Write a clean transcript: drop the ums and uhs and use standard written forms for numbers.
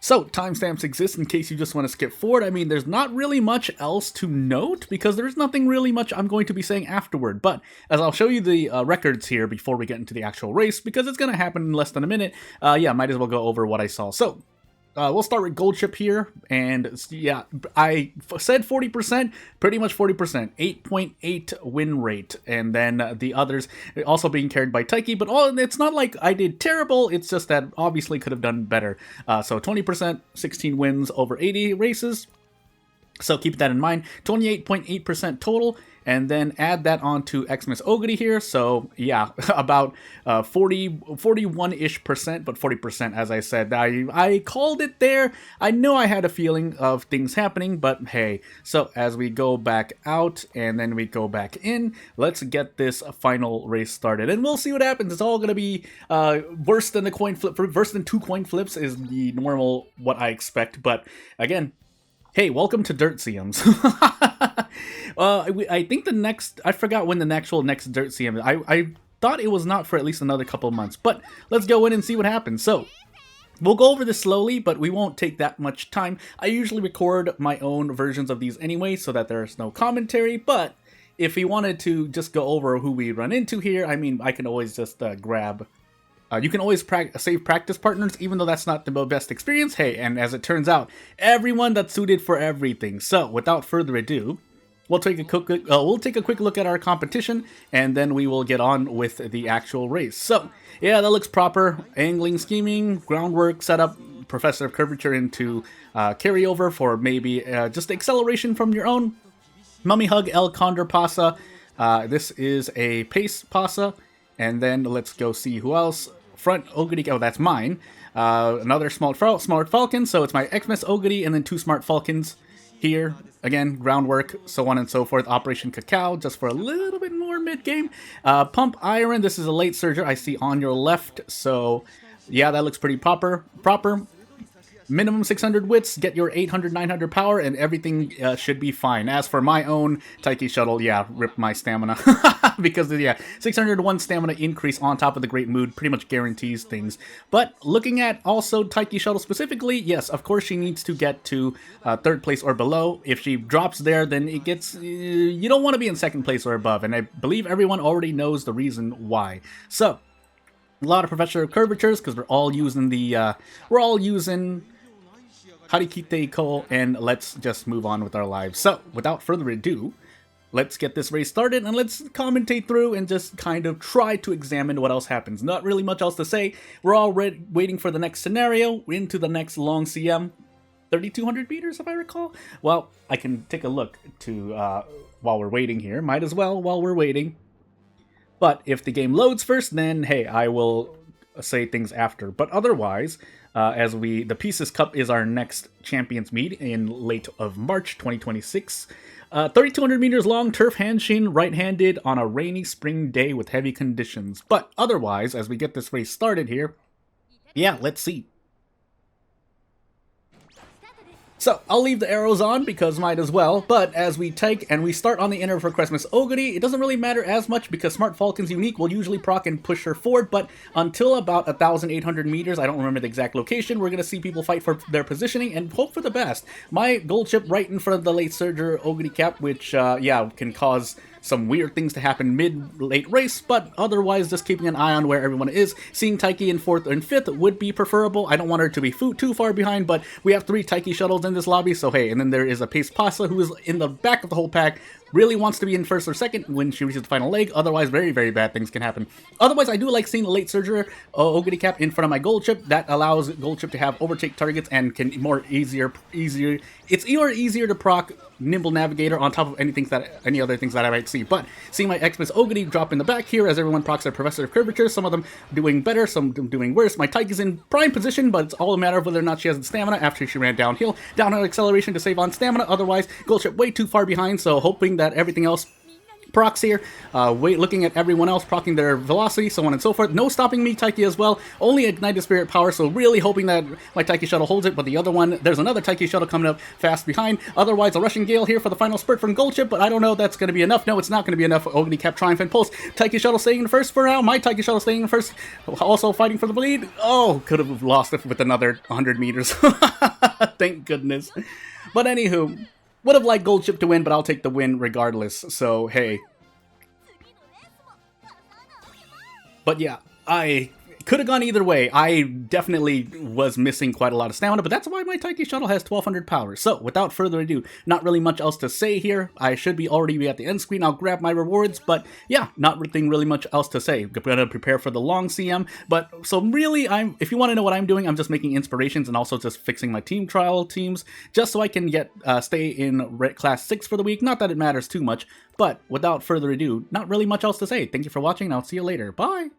So, timestamps exist in case you just want to skip forward. I mean, there's not really much else to note because there's nothing really much I'm going to be saying afterward. But as I'll show you the records here before we get into the actual race, because it's going to happen in less than a minute, yeah, might as well go over what I saw. So, we'll start with gold chip here, and yeah, I said 40%, pretty much 40%, 8.8 win rate, and then the others also being carried by Taiki, but it's not like I did terrible, it's just that obviously could have done better. So 20%, 16 wins over 80 races, so keep that in mind, 28.8% total, and then add that on to Xmas Oguri here, so yeah, about 41-ish percent, but 40% as I said. I called it there. I know I had a feeling of things happening, but hey. So as we go back out and then we go back in, let's get this final race started, and we'll see what happens. It's all gonna be worse than the coin flip, worse than 2 coin flips is the normal what I expect, but again, hey, welcome to Dirt CMs. I think the next, I forgot when the actual next Dirt CM is. I thought it was not for at least another couple of months, but let's go in and see what happens. So, we'll go over this slowly, but we won't take that much time. I usually record my own versions of these anyway, so that there's no commentary, but if we wanted to just go over who we run into here, I mean, I can always just grab... you can always save practice partners, even though that's not the best experience. Hey, and as it turns out, everyone that's suited for everything. So, without further ado, we'll take a quick look at our competition, and then we will get on with the actual race. So, yeah, that looks proper. Angling, scheming, groundwork, setup, professor of curvature into carryover for maybe just acceleration from your own. Mummy hug, El Condor Pasa. This is a pace Pasa. And then let's go see who else. Front Oguri, oh, that's mine. Another smart falcon, so it's my Xmas Oguri and then 2 smart falcons here. Again, groundwork, so on and so forth. Operation Cacao, just for a little bit more mid-game. Pump Iron, this is a late surger I see on your left, so yeah, that looks pretty proper. Minimum 600 wits, get your 800, 900 power, and everything should be fine. As for my own Taiki Shuttle, yeah, rip my stamina. Because, yeah, 601 stamina increase on top of the Great Mood pretty much guarantees things. But looking at also Taiki Shuttle specifically, yes, of course she needs to get to 3rd place or below. If she drops there, then it gets... you don't want to be in 2nd place or above, and I believe everyone already knows the reason why. So, a lot of Professor of Curvatures, because we're all using the... Harikite Ko, and let's just move on with our lives. So, without further ado, let's get this race started, and let's commentate through and just kind of try to examine what else happens. Not really much else to say. We're all waiting for the next scenario, into the next long CM. 3,200 meters, if I recall? Well, I can take a look to while we're waiting here. Might as well while we're waiting. But if the game loads first, then, hey, I will say things after. But otherwise... the Pieces Cup is our next Champions Meet in late of March 2026. 3,200 meters long, turf handshin, right-handed on a rainy spring day with heavy conditions. But otherwise, as we get this race started here, yeah, let's see. So, I'll leave the arrows on because might as well, but as we take and we start on the inner for Christmas Oguri, it doesn't really matter as much because Smart Falcon's unique will usually proc and push her forward, but until about 1,800 meters, I don't remember the exact location, we're going to see people fight for their positioning and hope for the best. My gold chip right in front of the late surger Oguri cap, which, yeah, can cause some weird things to happen mid-late race, but otherwise just keeping an eye on where everyone is. Seeing Taiki in 4th and 5th would be preferable. I don't want her to be too far behind, but we have 3 Taiki shuttles in this lobby, so hey, and then there is a Pace Pasa who is in the back of the whole pack, really wants to be in 1st or 2nd when she reaches the final leg, otherwise very, very bad things can happen. Otherwise, I do like seeing the late surger Oguri cap in front of my gold chip. That allows gold chip to have overtake targets and can it's easier to proc Nimble Navigator on top of any other things that I might see. But seeing my Xmas Oguri drop in the back here as everyone procs their Professor of Curvature, some of them doing better, some doing worse. My Taiki's in prime position, but it's all a matter of whether or not she has the stamina after she ran downhill. Downhill acceleration to save on stamina, otherwise gold chip way too far behind, so hoping that everything else procs here. Looking at everyone else procking their velocity, so on and so forth. No stopping me, Taiki as well. Only ignited spirit power, so really hoping that my Taiki shuttle holds it. But the other one, there's another Taiki shuttle coming up fast behind. Otherwise, a rushing gale here for the final spurt from Gold Chip, but I don't know if that's going to be enough. No, it's not going to be enough. Ogni kept Triumphant Pulse. Taiki shuttle staying in first for now. My Taiki shuttle staying in first. Also fighting for the lead. Oh, could have lost it with another 100 meters. Thank goodness. But anywho, would have liked Gold Chip to win, but I'll take the win regardless. So, hey. But yeah, I could have gone either way. I definitely was missing quite a lot of stamina, but that's why my Taiki shuttle has 1200 power. So, without further ado, not really much else to say here. I should already be at the end screen. I'll grab my rewards, but yeah, not really much else to say. I'm gonna prepare for the long CM, but so really, if you want to know what I'm doing, I'm just making inspirations and also just fixing my team trial teams, just so I can stay in class 6 for the week. Not that it matters too much, but without further ado, not really much else to say. Thank you for watching, and I'll see you later. Bye!